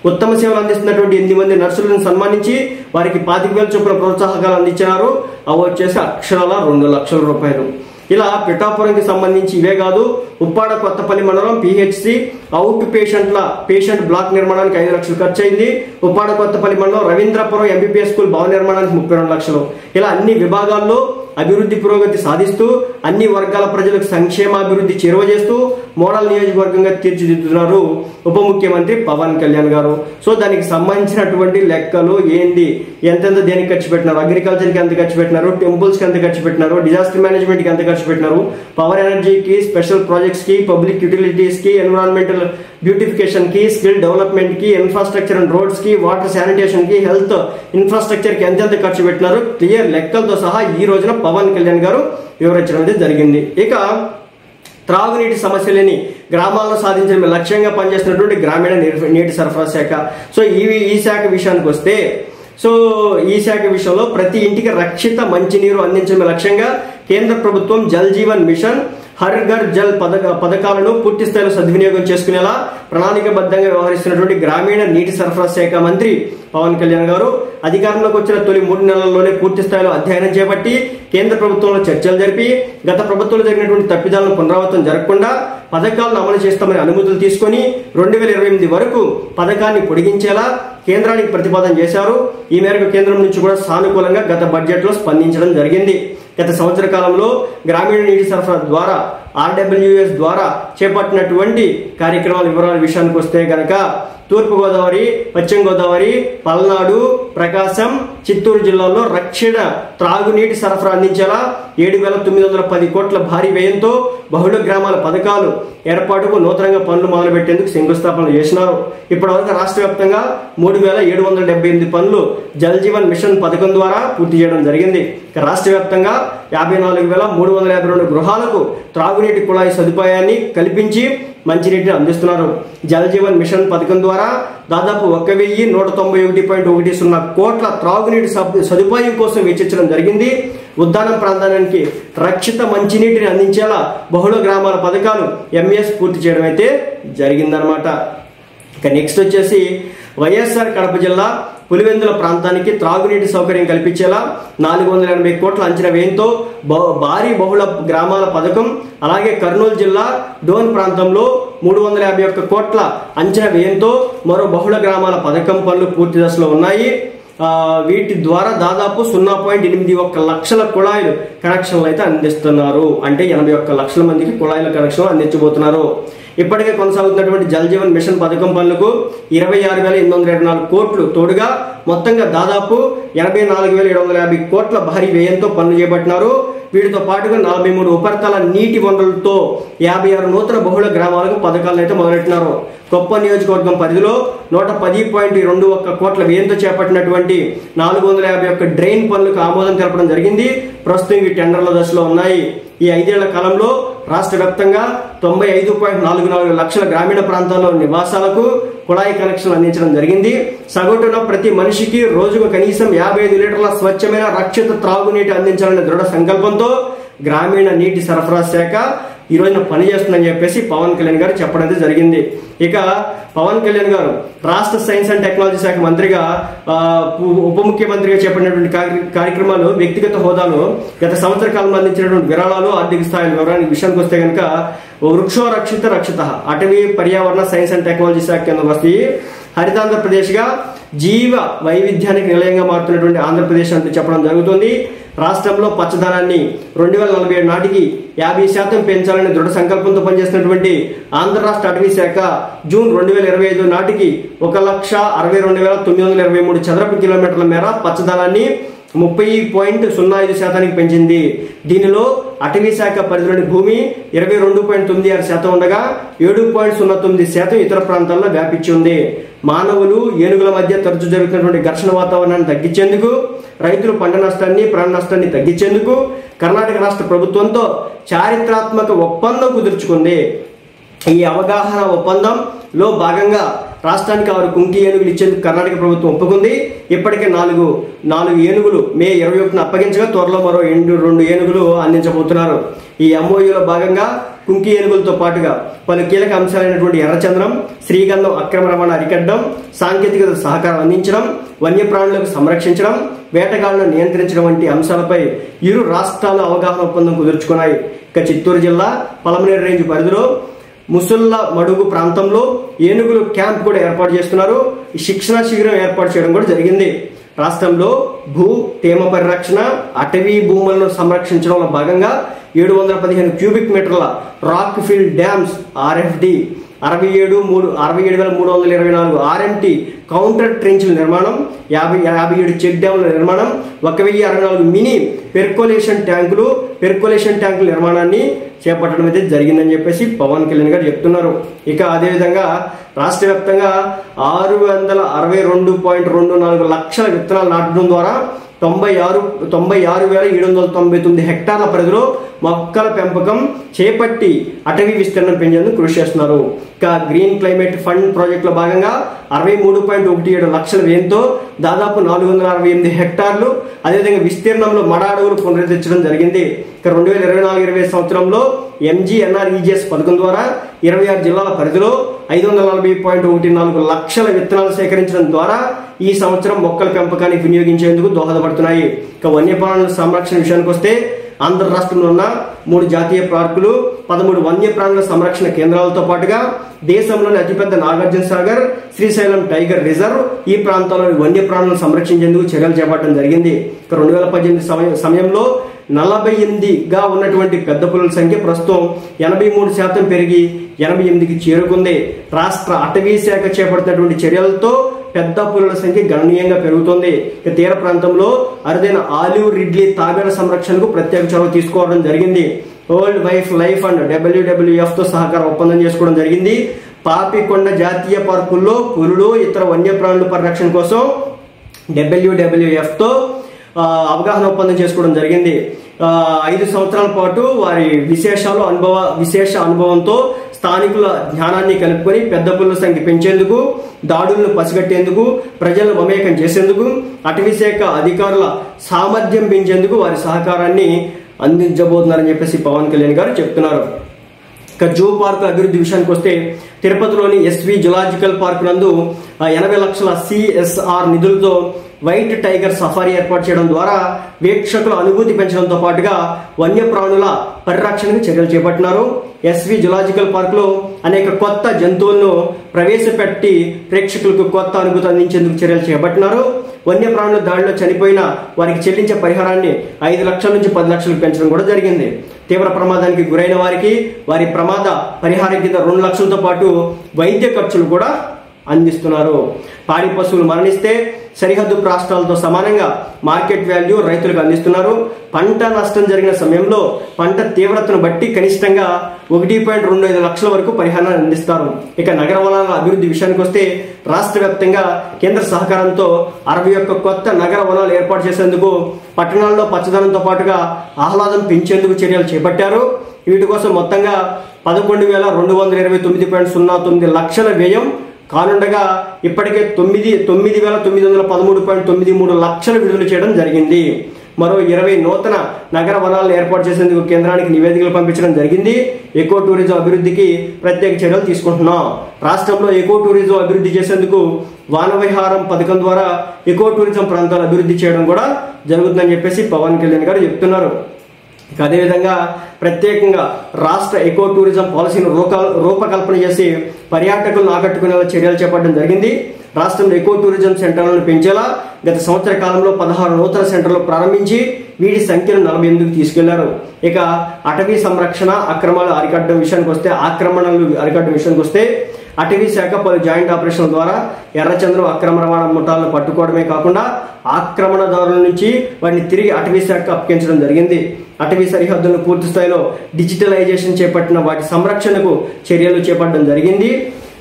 ఉత్తమ సేవలు అందిస్తున్నటువంటి 8 మంది నర్సులను సన్మానించి వారికి 25,000 చొప్పున ప్రోత్సాహకాలు అందించినారు. అవి వచ్చేసి అక్షరాల 2 లక్షల రూపాయలు. ఇలా పిఠాపురంకి సంబంధించి ఇవే కాదు, ఉప్పాడ కొత్తపల్లి మండలం పిహెచ్సి అవుట్ పేషెంట్ బ్లాక్ నిర్మాణానికి 5 లక్షలు ఖర్చు అయింది. ఉప్పాడ కొత్తపల్లి మండలం రవీంద్రపురం ఎంపీపీఎస్ స్కూల్ భవన నిర్మాణానికి 32 లక్షలు. ఇలా అన్ని విభాగాల్లో అభివృద్ధి పురోగతి సాధిస్తూ అన్ని వర్గాల ప్రజలకు సంక్షేమాభివృద్ధి చేరువ చేస్తూ మోడల్ నియోజకవర్గంగా తీర్చిదిద్దుతున్నారు ఉప ముఖ్యమంత్రి పవన్ కళ్యాణ్ గారు. సో దానికి సంబంధించినటువంటి లెక్కలు ఏంటి, ఎంతెంత దేనికి ఖర్చు పెట్టినారు, అగ్రికల్చర్కి ఎంత ఖర్చు పెట్టినారు, టెంపుల్స్కి ఎంత ఖర్చు పెట్టినారు, డిజాస్టర్ మేనేజ్మెంట్కి ఎంత ఖర్చు పెట్టినారు, పవర్ ఎనర్జీకి, స్పెషల్ ప్రాజెక్ట్స్కి, పబ్లిక్ యూటిలిటీస్కి, ఎన్విరాన్మెంటల్ బ్యూటిఫికేషన్కి, స్కిల్ డెవలప్మెంట్కి, ఇన్ఫ్రాస్ట్రక్చర్ అండ్ రోడ్స్కి, వాటర్ శానిటేషన్కి, హెల్త్ ఇన్ఫ్రాస్ట్రక్చర్కి ఎంతెంత ఖర్చు పెట్టినారు క్లియర్ లెక్కలతో సహా ఈ రోజున పవన్ కళ్యాణ్ గారు వివరించడం అనేది జరిగింది. ఇక త్రాగునీటి సమస్యలని గ్రామాల్లో సాధించడం లక్ష్యంగా పనిచేస్తున్నటువంటి గ్రామీణ నీటి సరఫరా శాఖ. సో ఈ శాఖ విషయానికి వస్తే, ఈ శాఖ విషయంలో ప్రతి ఇంటికి రక్షిత మంచినీరు అందించడమే లక్ష్యంగా కేంద్ర ప్రభుత్వం జల్ జీవన్ మిషన్ హర్ ఘర్ జల్ పథకాలను పూర్తి స్థాయిలో సద్వినియోగం చేసుకునేలా ప్రణాళికబద్ధంగా వ్యవహరిస్తున్నటువంటి గ్రామీణ నీటి సరఫరా శాఖ మంత్రి పవన్ కళ్యాణ్ గారు అధికారంలోకి వచ్చిన తొలి 3 నెలల్లోనే పూర్తి స్థాయిలో అధ్యయనం చేపట్టి కేంద్ర ప్రభుత్వంలో చర్చలు జరిపి గత ప్రభుత్వంలో జరిగినటువంటి తప్పిదాలను పునరావృతం జరగకుండా పథకాలను అమలు చేస్తామని అనుమతులు తీసుకొని 2028 వరకు పథకాన్ని పొడిగించేలా కేంద్రానికి ప్రతిపాదన చేశారు. ఈ మేరకు కేంద్రం నుంచి కూడా సానుకూలంగా గత బడ్జెట్ లో స్పందించడం జరిగింది. గత సంవత్సర కాలంలో గ్రామీణ నీటి సరఫరా ద్వారా RWS ద్వారా చేపట్టినటువంటి కార్యక్రమాల వివరాల విషయానికి వస్తే గనక తూర్పుగోదావరి, పశ్చిమ గోదావరి, పల్నాడు, ప్రకాశం, చిత్తూరు జిల్లాల్లో రక్షణ త్రాగునీటి సరఫరా అందించేలా 7,910 కోట్ల భారీ వ్యయంతో బహుళ గ్రామాల పథకాలు ఏర్పాటుకు నూతనంగా పనులు మొదలుపెట్టేందుకు శంకుస్థాపన చేసినారు. ఇప్పటివరకు రాష్ట్ర వ్యాప్తంగా 3,778 పనులు జల్ జీవన్ మిషన్ పథకం ద్వారా పూర్తి చేయడం జరిగింది. రాష్ట్ర వ్యాప్తంగా 54,352 గృహాలకు త్రాగునీటి కుళాయి సదుపాయాన్ని కల్పించి మంచినీటిని అందిస్తున్నారు. జల్ జీవన్ మిషన్ పథకం ద్వారా దాదాపు 1,191.10 కోట్ల త్రాగునీటి సదుపాయం కోసం వెచ్చించడం జరిగింది. ఉద్దానం ప్రాంతానికి రక్షిత మంచినీటిని అందించేలా బహుళ గ్రామాల పథకాలు MES పూర్తి చేయడం అయితే జరిగిందనమాట. ఇక నెక్స్ట్ వచ్చేసి వైఎస్ఆర్ కడప జిల్లా పులివెందుల ప్రాంతానికి త్రాగునీటి సౌకర్యం కల్పించేలా 480 కోట్ల అంచనా వ్యయంతో భారీ బహుళ గ్రామాల పథకం, అలాగే కర్నూలు జిల్లా డోన్ ప్రాంతంలో 351 కోట్ల అంచనా వ్యయంతో మరో బహుళ గ్రామాల పథకం పనులు పూర్తి దశలో ఉన్నాయి. వీటి ద్వారా దాదాపు 0.81 లక్షల కుళాయిలు కనెక్షన్లు అయితే అందిస్తున్నారు. అంటే 81 లక్షల మందికి కుళాయిల కనెక్షన్లు అందించబోతున్నారు. ఇప్పటికే కొనసాగుతున్నటువంటి జల్ జీవన్ మిషన్ పథకం పనులకు 26,824 కోట్లు తోడుగా మొత్తంగా దాదాపు 84,750 కోట్ల భారీ వ్యయంతో పనులు చేపట్టినారు. వీటితో పాటుగా 43 ఉపరితల నీటి వనరులతో 56 నూతన బహుళ గ్రామాలకు పథకాలను అయితే మొదలెట్టినారు. కొప్ప నియోజకవర్గం పరిధిలో 110.21 కోట్ల వ్యయంతో చేపట్టినటువంటి 451 డ్రైన్ పనులకు ఆమోదం తెలపడం జరిగింది. ప్రస్తుతం ఈ టెండర్ల దశలో ఉన్నాయి. ఈ 5 ఏళ్ల కాలంలో రాష్ట్ర వ్యాప్తంగా 95.44 లక్షల గ్రామీణ ప్రాంతాల్లో నివాసాలకు కుళాయి కనెక్షన్లు అందించడం జరిగింది. సగటున ప్రతి మనిషికి రోజుకు కనీసం 55 లీటర్ల స్వచ్ఛమైన రక్షిత త్రాగునీటి అందించాలనే దృఢ సంకల్పంతో గ్రామీణ నీటి సరఫరా శాఖ ఈ రోజున పనిచేస్తుందని చెప్పేసి పవన్ కళ్యాణ్ గారు చెప్పడం జరిగింది. ఇక పవన్ కళ్యాణ్ గారు రాష్ట్ర సైన్స్ అండ్ టెక్నాలజీ శాఖ మంత్రిగా ఉప ముఖ్యమంత్రిగా చేపట్టినటువంటి కార్యక్రమాలు వ్యక్తిగత హోదాలో గత సంవత్సర కాలంలో అందించినటువంటి విరాళాలు, ఆర్థిక స్థాయి వివరానికి విషయానికి వస్తే కనుక వృక్షో రక్షిత రక్షిత అటవీ పర్యావరణ సైన్స్ అండ్ టెక్నాలజీ శాఖ కింద వస్తే హరితాంధ్రప్రదేశ్ గా జీవ వైవిధ్యానికి నిలయంగా మారుతున్నటువంటి ఆంధ్రప్రదేశ్ అంటూ చెప్పడం జరుగుతుంది. రాష్ట్రంలో పచ్చదనాన్ని 2047 నాటికి 50% పెంచాలని దృఢ సంకల్పంతో పనిచేస్తున్నటువంటి ఆంధ్ర రాష్ట్ర అటవీ శాఖ జూన్ 2025 నాటికి 1,62,923 చదరపు కిలోమీటర్ల మేర పచ్చదనాన్ని 30.05% పెంచింది. దీనిలో అటవీ శాఖ పరిధిలోని భూమి 22.96% ఉండగా 7.09% ఇతర ప్రాంతాల్లో వ్యాపించి ఉంది. మానవులు, ఏనుగుల మధ్య తరచూ జరుగుతున్నటువంటి ఘర్షణ వాతావరణాన్ని తగ్గించేందుకు, రైతులు పంట నష్టాన్ని, ప్రాణ నష్టాన్ని తగ్గించేందుకు కర్ణాటక రాష్ట్ర ప్రభుత్వంతో చారిత్రాత్మక ఒప్పందం కుదుర్చుకుంది. ఈ అవగాహన ఒప్పందంలో భాగంగా రాష్ట్రానికి 6 కుంకి ఏనుగులు ఇచ్చేందుకు కర్ణాటక ప్రభుత్వం ఒప్పుకుంది. ఇప్పటికే 4 ఏనుగులు మే 21న అప్పగించగా త్వరలో మరో 2 ఏనుగులు అందించబోతున్నారు. ఈ MOUలో భాగంగా కుంకి ఏనుగులతో పాటుగా పలు కీలక అంశాలైనటువంటి ఎర్రచంద్రం, శ్రీగంధం అక్రమ రవాణా అరికట్టడం, సాంకేతికత సహకారం అందించడం, వన్యప్రాణులకు సంరక్షించడం, వేటగాళ్లను నియంత్రించడం వంటి అంశాలపై ఇరు రాష్ట్రాల అవగాహన ఒప్పందం కుదుర్చుకున్నాయి. ఇక చిత్తూరు జిల్లా పలమనేరు రేంజ్ పరిధిలో ముసుల్లా మడుగు ప్రాంతంలో ఏనుగులు క్యాంప్ కూడా ఏర్పాటు చేస్తున్నారు. ఈ శిక్షణ శిబిరం ఏర్పాటు చేయడం కూడా జరిగింది. రాష్ట్రంలో భూ తేమ పరిరక్షణ, అటవీ భూములను సంరక్షించడంలో భాగంగా 715 క్యూబిక్ మీటర్ల rock fill dams RFD, 67,324 RMT counter ట్రెంచ్ల నిర్మాణం, 57 చెక్ డ్యాముల నిర్మాణం, 1,064 మినీ పెర్కోలేషన్ ట్యాంకుల నిర్మాణాన్ని చేపట్టడం అయితే జరిగిందని చెప్పేసి పవన్ కళ్యాణ్ గారు చెప్తున్నారు. ఇక అదేవిధంగా రాష్ట్ర వ్యాప్తంగా 662.24 లక్షల విత్తనాలు నాటడం ద్వారా 96,799 హెక్టార్ల పరిధిలో మొక్కల పెంపకం చేపట్టి అటవీ విస్తీర్ణం పెంచేందుకు కృషి చేస్తున్నారు. ఇక గ్రీన్ క్లైమేట్ ఫండ్ ప్రాజెక్టులో భాగంగా 63.17 లక్షల వ్యయంతో దాదాపు 468 హెక్టార్లు, అదేవిధంగా విస్తీర్ణంలో మడ అడవులు పునరుద్ధరించడం జరిగింది. ఇక 2024-25 సంవత్సరంలో MGNREGS పథకం ద్వారా 26 జిల్లాల పరిధిలో 540.14 లక్షల విత్తనాలు సేకరించడం ద్వారా ఈ సంవత్సరం మొక్కల పెంపకానికి వినియోగించేందుకు దోహదపడుతున్నాయి. ఇక వన్యప్రాణుల సంరక్షణ విషయానికి వస్తే ఆంధ్ర రాష్ట్రంలో ఉన్న 3 జాతీయ పార్కులు, 13 వన్యప్రాణుల సంరక్షణ కేంద్రాలతో పాటుగా దేశంలోని అతిపెద్ద నాగార్జున సాగర్, శ్రీశైలం టైగర్ రిజర్వ్ ఈ ప్రాంతాల్లోని వన్యప్రాణులను సంరక్షించేందుకు చర్యలు చేపట్టడం జరిగింది. 2018 సమయంలో 48గా ఉన్నటువంటి పెద్ద పులుల సంఖ్య ప్రస్తుతం 83% పెరిగి 88కి చేరుకుంది. రాష్ట్ర అటవీ శాఖ చేపడుతున్నటువంటి చర్యలతో పెద్ద పులుల సంఖ్య గణనీయంగా పెరుగుతోంది. తీర ప్రాంతంలో అరుదైన ఆలివ్ రిడ్లీ తాబేళ్ల సంరక్షణకు ప్రత్యేక చొరవ తీసుకోవడం జరిగింది. World wild life and WWF తో సహకార ఒప్పందం చేసుకోవడం జరిగింది. పాపికొండ జాతీయ పార్కుల్లో పులులు, ఇతర వన్యప్రాణుల పరిరక్షణ కోసం WWF తో అవగాహన ఒప్పందం చేసుకోవడం జరిగింది. 5 సంవత్సరాల పాటు వారి విశేష అనుభవంతో స్థానికుల జ్ఞానాన్ని కలుపుకొని పెద్ద పులుల సంఖ్య పెంచేందుకు, దాడులను పసిగట్టేందుకు, ప్రజలను మమేకం చేసేందుకు, అటవీ శాఖ అధికారుల సామర్థ్యం పెంచేందుకు వారి సహకారాన్ని అందించబోతున్నారని చెప్పేసి పవన్ కళ్యాణ్ గారు చెప్తున్నారు. ఇక జూ పార్కు అభివృద్ధి విషయానికి వస్తే తిరుపతిలోని SV జులాజికల్ పార్క్ నందు 80 లక్షల CSR నిధులతో వైట్ టైగర్ సఫారీ ఏర్పాటు చేయడం ద్వారా వీక్షకుల అనుభూతి పెంచడంతో పాటుగా వన్యప్రాణుల పరిరక్షణకు చర్యలు చేపట్టినారు. SV జులాజికల్ పార్క్ లో అనేక కొత్త జంతువులను ప్రవేశపెట్టి ప్రేక్షకులకు కొత్త అనుభూతి అందించేందుకు చర్యలు చేపట్టినారు. వన్యప్రాణుల దాడిలో చనిపోయిన వారికి చెల్లించే పరిహారాన్ని 5 లక్షల నుంచి 10 లక్షలకు పెంచడం కూడా జరిగింది. తీవ్ర ప్రమాదానికి గురైన వారికి వారి ప్రమాద పరిహారం కింద 2 లక్షలతో పాటు వైద్య ఖర్చులు కూడా అందిస్తున్నారు. పాడి పశువులు మరణిస్తే సరిహద్దు రాష్ట్రాలతో సమానంగా మార్కెట్ వాల్యూ రైతులకు అందిస్తున్నారు. పంట నష్టం జరిగిన సమయంలో పంట తీవ్రతను బట్టి కనిష్టంగా 1.25 లక్షల వరకు పరిహారాన్ని అందిస్తారు. ఇక నగర వనాల అభివృద్ధి విషయానికి వస్తే రాష్ట్ర వ్యాప్తంగా కేంద్ర సహకారంతో 61 కొత్త నగర వనాలు ఏర్పాటు చేసేందుకు, పట్టణాల్లో పచ్చదనంతో పాటుగా ఆహ్లాదం పెంచేందుకు చర్యలు చేపట్టారు. వీటి కోసం మొత్తంగా 11,229.09 లక్షల వ్యయం కానుండగా ఇప్పటికే 9,913.93 లక్షలు విడుదల చేయడం జరిగింది. మరో 20 నూతన నగర వనాలను ఏర్పాటు చేసేందుకు కేంద్రానికి నివేదికలు పంపించడం జరిగింది. ఎకో టూరిజం అభివృద్ధికి ప్రత్యేక చర్యలు తీసుకుంటున్నాం. రాష్ట్రంలో ఎకో టూరిజం అభివృద్ధి చేసేందుకు వానవిహారం పథకం ద్వారా ఎకో టూరిజం ప్రాంతాలు అభివృద్ధి చేయడం కూడా జరుగుతుందని చెప్పేసి పవన్ కళ్యాణ్ గారు చెప్తున్నారు. అదేవిధంగా ప్రత్యేకంగా రాష్ట్ర ఎకో టూరిజం పాలసీని రూపకల్పన చేసి పర్యాటకులను ఆకట్టుకునేలా చర్యలు చేపట్టడం జరిగింది. రాష్ట్రంలో ఎకో టూరిజం సెంటర్లను పెంచేలా గత సంవత్సర కాలంలో 16 నూతన సెంటర్లు ప్రారంభించి వీటి సంఖ్యను 48కు తీసుకెళ్లారు. ఇక అటవీ సంరక్షణ ఆక్రమణలు అరికట్టడం విషయానికి వస్తే అటవీ శాఖ పలు జాయింట్ ఆపరేషన్ల ద్వారా ఎర్రచంద్రం అక్రమ రవాణా ముఠాలను పట్టుకోవడమే కాకుండా ఆక్రమణదారుల నుంచి వాటిని తిరిగి అటవీ శాఖ అప్పగించడం జరిగింది. అటవీ సరిహద్దులను పూర్తి స్థాయిలో డిజిటలైజేషన్ చేపట్టిన వాటి సంరక్షణకు చర్యలు చేపట్టడం జరిగింది.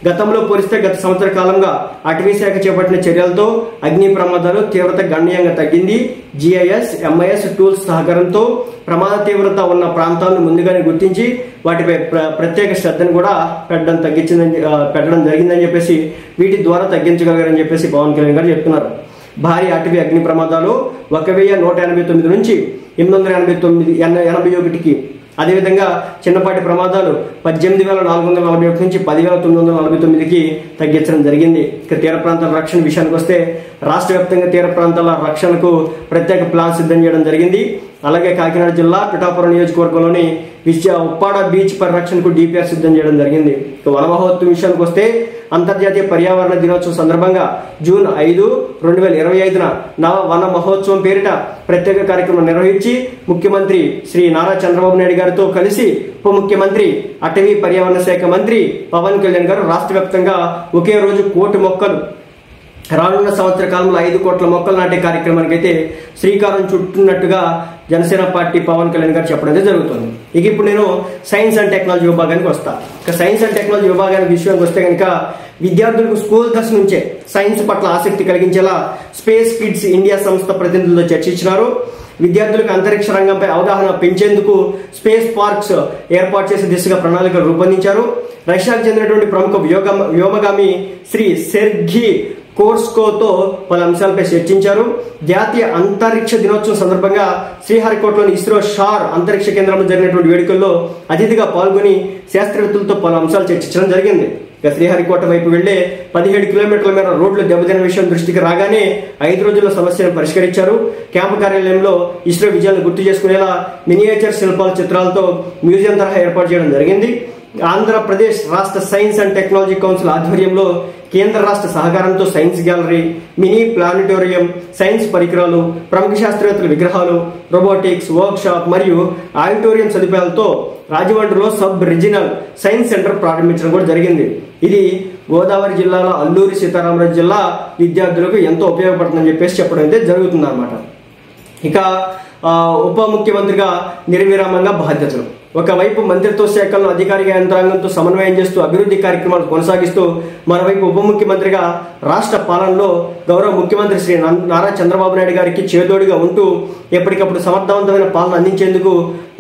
గతంలో పోలిస్తే గత సంవత్సర కాలంగా అటవీ శాఖ చేపట్టిన చర్యలతో అగ్ని ప్రమాదాలు తీవ్రత గణనీయంగా తగ్గింది. GIS, MIS టూల్స్ సహకారంతో ప్రమాద తీవ్రత ఉన్న ప్రాంతాలను ముందుగానే గుర్తించి వాటిపై ప్రత్యేక శ్రద్ధను కూడా పెట్టడం జరిగిందని చెప్పేసి వీటి ద్వారా తగ్గించగలిగారని చెప్పేసి పవన్ కళ్యాణ్ గారు చెప్తున్నారు. భారీ అటవీ అగ్ని ప్రమాదాలు 1,189 నుంచి 881కి, అదేవిధంగా చిన్నపాటి ప్రమాదాలు 18,441 నుంచి 10,949కి తగ్గించడం జరిగింది. ఇక తీర ప్రాంతాల రక్షణ విషయానికి వస్తే రాష్ట్ర వ్యాప్తంగా తీర ప్రాంతాల రక్షణకు ప్రత్యేక ప్లాన్ సిద్ధం చేయడం జరిగింది. అలాగే కాకినాడ జిల్లా పిఠాపురం నియోజకవర్గంలోని ఉప్పాడ బీచ్ పరిరక్షణకు DPR సిద్ధం చేయడం జరిగింది. ఇక వన మహోత్సవం విషయానికి వస్తే అంతర్జాతీయ పర్యావరణ దినోత్సవం సందర్భంగా జూన్ 5, 2025న నవ వన మహోత్సవం పేరిట ప్రత్యేక కార్యక్రమం నిర్వహించి ముఖ్యమంత్రి శ్రీ నారా చంద్రబాబు నాయుడు గారితో కలిసి ఉప ముఖ్యమంత్రి అటవీ పర్యావరణ శాఖ మంత్రి పవన్ కళ్యాణ్ గారు రాష్ట్ర వ్యాప్తంగా ఒకే రోజు 1 కోటి మొక్కలు, రానున్న సంవత్సర కాలంలో 5 కోట్ల మొక్కలు నాటే కార్యక్రమానికి అయితే శ్రీకారం చుట్టున్నట్టుగా జనసేన పార్టీ పవన్ కళ్యాణ్ గారు చెప్పడం జరుగుతుంది. ఇక ఇప్పుడు నేను సైన్స్ అండ్ టెక్నాలజీ విభాగానికి వస్తా. ఇక సైన్స్ అండ్ టెక్నాలజీ విభాగానికి విషయానికి వస్తే కనుక విద్యార్థులకు స్కూల్ దశ నుంచే సైన్స్ పట్ల ఆసక్తి కలిగించేలా స్పేస్ కిడ్స్ ఇండియా సంస్థ ప్రతినిధులతో చర్చించినారు. విద్యార్థులకు అంతరిక్ష రంగంపై అవగాహన పెంచేందుకు స్పేస్ పార్క్స్ ఏర్పాటు చేసే దిశగా ప్రణాళికలు రూపొందించారు. రష్యాకు చెందినటువంటి ప్రముఖ వ్యోమగామి శ్రీ సెర్గీ కోర్స్కోతో పలు అంశాలపై చర్చించారు. జాతీయ అంతరిక్ష దినోత్సవం సందర్భంగా శ్రీహరికోటలోని ఇస్రో షార్ అంతరిక్ష కేంద్రంలో జరిగినటువంటి వేడుకల్లో అతిథిగా పాల్గొని శాస్త్రవేత్తలతో పలు అంశాలు చర్చించడం జరిగింది. ఇక శ్రీహరికోట వైపు వెళ్లే 17 కిలోమీటర్ల మేర రోడ్లు దెబ్బతిన విషయం దృష్టికి రాగానే 5 రోజుల్లో సమస్యను పరిష్కరించారు. క్యాంపు కార్యాలయంలో ఇస్రో విజయాలను గుర్తు చేసుకునేలా మినియేచర్ శిల్పాల చిత్రాలతో మ్యూజియం తరహా ఏర్పాటు చేయడం జరిగింది. ఆంధ్రప్రదేశ్ రాష్ట్ర సైన్స్ అండ్ టెక్నాలజీ కౌన్సిల్ ఆధ్వర్యంలో కేంద్ర రాష్ట్ర సహకారంతో science gallery, mini planetarium, science పరికరాలు, ప్రముఖ శాస్త్రవేత్తల విగ్రహాలు, రోబోటిక్స్ వర్క్ షాప్ మరియు ఆడిటోరియం సదుపాయాలతో రాజమండ్రిలో సబ్ రీజినల్ సైన్స్ సెంటర్ ప్రారంభించడం కూడా జరిగింది. ఇది గోదావరి జిల్లాలో అల్లూరి సీతారామరాజు జిల్లా విద్యార్థులకు ఎంతో ఉపయోగపడుతుందని చెప్పడం అయితే జరుగుతుంది అన్నమాట. ఇక ఉప ముఖ్యమంత్రిగా నిర్విరామంగా బాధ్యతలు. ఒకవైపు మంత్రిత్వ శాఖలను అధికారిక యంత్రాంగంతో సమన్వయం చేస్తూ అభివృద్ధి కార్యక్రమాలు కొనసాగిస్తూ మరోవైపు ఉప ముఖ్యమంత్రిగా రాష్ట్ర పాలనలో గౌరవ ముఖ్యమంత్రి శ్రీ నారా చంద్రబాబు నాయుడు గారికి చేదోడుగా ఉంటూ ఎప్పటికప్పుడు సమర్థవంతమైన పాలన అందించేందుకు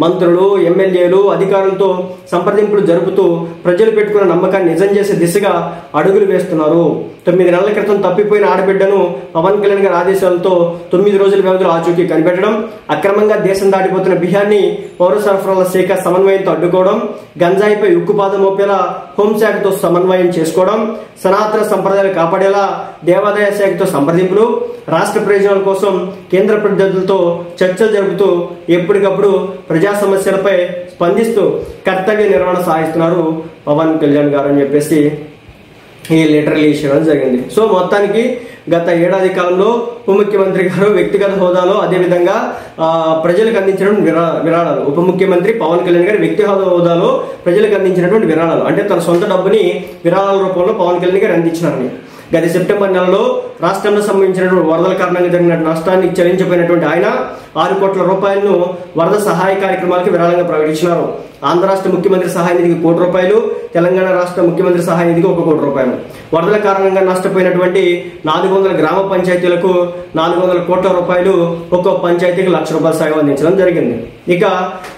మంత్రులు, ఎమ్మెల్యేలు, అధికారులతో సంప్రదింపులు జరుపుతూ ప్రజలు పెట్టుకున్న నమ్మకాన్ని నిజం చేసే దిశగా అడుగులు వేస్తున్నారు. 9 నెలల క్రితం తప్పిపోయిన ఆడబిడ్డను పవన్ కళ్యాణ్ గారి ఆదేశాలతో 9 రోజుల వ్యవధిలో ఆచూకీ కనిపెట్టడం, అక్రమంగా దేశం దాటిపోతున్న బియ్యాన్ని పౌర సరఫరాల శాఖ సమన్వయంతో అడ్డుకోవడం, గంజాయిపై ఉక్కుపాదం మోపేలా హోంశాఖతో సమన్వయం చేసుకోవడం, సనాతన సంప్రదాయాలు కాపాడేలా దేవాదాయ శాఖతో సంప్రదింపులు, రాష్ట్ర ప్రయోజనాల కోసం కేంద్ర ప్రతినిధులతో చర్చలు జరుపుతూ ఎప్పటికప్పుడు ప్రజా సమస్యలపై స్పందిస్తూ కర్తవ్య నిర్వహణ సాగిస్తున్నారు పవన్ కళ్యాణ్ గారు అని చెప్పేసి ఈ లెటర్ రిలీజ్ చేయడం జరిగింది. సో మొత్తానికి గత ఏడాది కాలంలో ఉప ముఖ్యమంత్రి గారు వ్యక్తిగత హోదాలో అదేవిధంగా ప్రజలకు అందించినటువంటి విరాళాలు, ఉప ముఖ్యమంత్రి పవన్ కళ్యాణ్ గారి వ్యక్తిగత హోదాలో ప్రజలకు అందించినటువంటి విరాళాలు అంటే తన సొంత డబ్బుని విరాళాల రూపంలో పవన్ కళ్యాణ్ గారు అందించినారని. గత సెప్టెంబర్ నెలలో రాష్ట్రంలో సంభవించినటువంటి వరదల కారణంగా జరిగిన నష్టాన్ని చెల్లించబోయినటువంటి ఆయన 6 కోట్ల రూపాయలను వరద సహాయ కార్యక్రమాలకు విరాళంగా ప్రకటించినారు. ఆంధ్ర రాష్ట్ర ముఖ్యమంత్రి సహాయ నిధికి 1 కోటి రూపాయలు, తెలంగాణ రాష్ట్ర ముఖ్యమంత్రి సహాయ నిధికి 1 కోటి రూపాయలు, వరదల కారణంగా నష్టపోయినటువంటి 400 గ్రామ పంచాయతీలకు 400 కోట్ల రూపాయలు, ఒక్కో పంచాయతీకి 1 లక్ష రూపాయల సాయం అందించడం జరిగింది. ఇక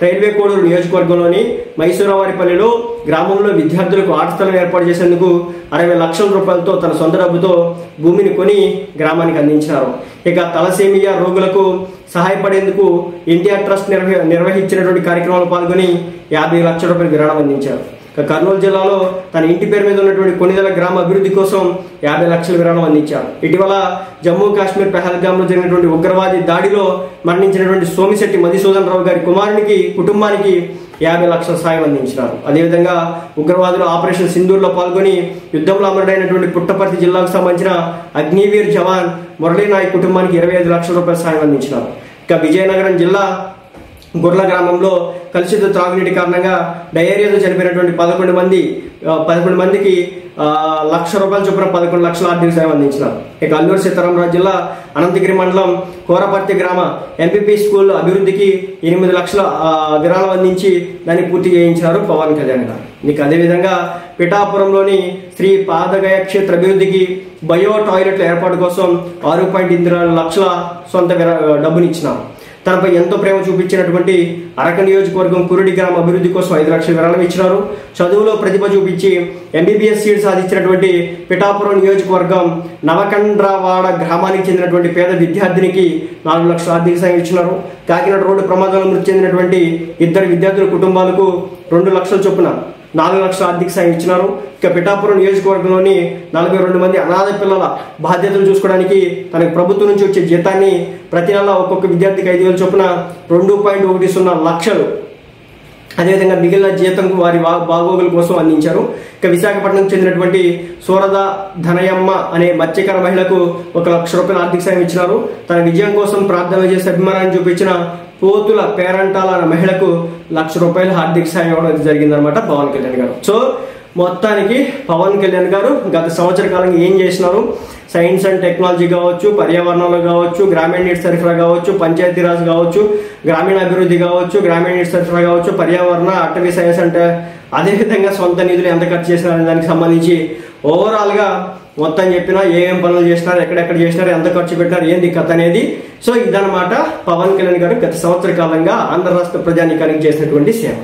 రైల్వే కోడూరు నియోజకవర్గంలోని మైసూరావారిపల్లిలో గ్రామంలో విద్యార్థులకు ఆట స్థలం ఏర్పాటు చేసేందుకు 60 లక్షల రూపాయలతో తన సొంత డబ్బుతో భూమిని కొని గ్రామానికి అందించినారు. ఇక తలసేమియా రోగులకు సహాయపడేందుకు ఎన్టీఆర్ ట్రస్ట్ నిర్వహించినటువంటి కార్యక్రమాలు పాల్గొని 50 లక్షల రూపాయలు విరాళం అందించారు. కర్నూలు జిల్లాలో తన ఇంటి పేరు మీద ఉన్నటువంటి కొన్నిదల గ్రామ అభివృద్ధి కోసం 50 లక్షల విరాళం అందించారు. ఇటీవల జమ్మూ కాశ్మీర్ పెహల్గాంలో జరిగినటువంటి ఉగ్రవాది దాడిలో మరణించినటువంటి సోమిశెట్టి మధుసూదన్ రావు గారి కుటుంబానికి 50 లక్షల సాయం అందించినారు. అదేవిధంగా ఉగ్రవాదులు ఆపరేషన్ సింధూర్లో పాల్గొని యుద్ధంలో అమరుడైనటువంటి పుట్టపర్తి జిల్లాకు సంబంధించిన అగ్నివీర్ జవాన్ మురళీనాయక్ కుటుంబానికి 25 లక్షల రూపాయల సాయం అందించినారు. ఇక విజయనగరం జిల్లా గుర్ల గ్రామంలో కలుషిత త్రాగునీటి కారణంగా డయేరియాతో చనిపోయినటువంటి 11 మందికి 1 లక్ష రూపాయల చొప్పున 11 లక్షల ఆర్థిక సాయం అందించినారు. ఇక అల్లూరు సీతారామరాజు జిల్లా అనంతగిరి మండలం కోరపర్తి గ్రామ ఎంపీపీ స్కూల్ అభివృద్ధికి 8 లక్షల విరాళం అందించి దాన్ని పూర్తి చేయించినారు పవన్ కళ్యాణ్ గారు. ఇక అదేవిధంగా పిఠాపురంలోని శ్రీ పాదగయ క్షేత్ర అభివృద్ధికి బయో టాయిలెట్ల ఏర్పాటు కోసం 6.8 లక్షల సొంత డబ్బునిచ్చినారు. తనపై ఎంతో ప్రేమ చూపించినటువంటి అరక నియోజకవర్గం కురుడి గ్రామ అభివృద్ధి కోసం 5 లక్షల విరాళం ఇచ్చినారు. చదువులో ప్రతిభ చూపించి ఎంబీబీఎస్ సీట్ సాధించినటువంటి పిఠాపురం నియోజకవర్గం నవకండ్రవాడ గ్రామానికి చెందినటువంటి పేద విద్యార్థినికి 4 లక్షల ఆర్థిక సాయం ఇచ్చినారు. కాకినాడ రోడ్డు ప్రమాదంలో మృతి చెందినటువంటి 2 విద్యార్థుల కుటుంబాలకు 2 లక్షల చొప్పున 4 లక్షల ఆర్థిక సాయం ఇచ్చినారు. ఇక పిఠాపురం నియోజకవర్గంలోని 42 మంది అనాథ పిల్లల బాధ్యతలు చూసుకోవడానికి తనకు ప్రభుత్వం నుంచి వచ్చే జీతాన్ని ప్రతి నెల ఒక్కొక్క విద్యార్థికి 5,000 చొప్పున 2.10 లక్షలు అదేవిధంగా మిగిలిన జీతం వారి బాగోగుల కోసం అందించారు. ఇక విశాఖపట్నం చెందినటువంటి సూరద ధనయమ్మ అనే మత్స్యకార మహిళకు 1 లక్ష రూపాయల ఆర్థిక సాయం ఇచ్చినారు. తన విజయం కోసం ప్రార్థన చేసి అభిమానాన్ని చూపించిన పోతుల పేరంటాల మహిళకు 1 లక్ష రూపాయల ఆర్థిక సాయం ఇవ్వడం జరిగిందనమాట పవన్ కళ్యాణ్ గారు. సో మొత్తానికి పవన్ కళ్యాణ్ గారు గత సంవత్సర కాలంగా ఏం చేసినారు, సైన్స్ అండ్ టెక్నాలజీ కావచ్చు, పర్యావరణంలో కావచ్చు, గ్రామీణ నీటి సరఫరా కావచ్చు, పంచాయతీరాజ్ కావచ్చు, గ్రామీణ అభివృద్ధి కావచ్చు, గ్రామీణ నీటి సరఫరా కావచ్చు, పర్యావరణ అటవీ సైన్స్ అంటే అదేవిధంగా సొంత నిధులు ఎంత ఖర్చు చేసినారనే దానికి సంబంధించి ఓవరాల్గా మొత్తం చెప్పినా ఏమేం పనులు చేసినారు, ఎక్కడెక్కడ చేసినారు, ఎంత ఖర్చు పెట్టారు, ఏంది కథ అనేది. సో ఇదనమాట పవన్ కళ్యాణ్ గారు గత సంవత్సర కాలంగా ఆంధ్ర రాష్ట్ర ప్రజానీకానికి చేసినటువంటి సేవ.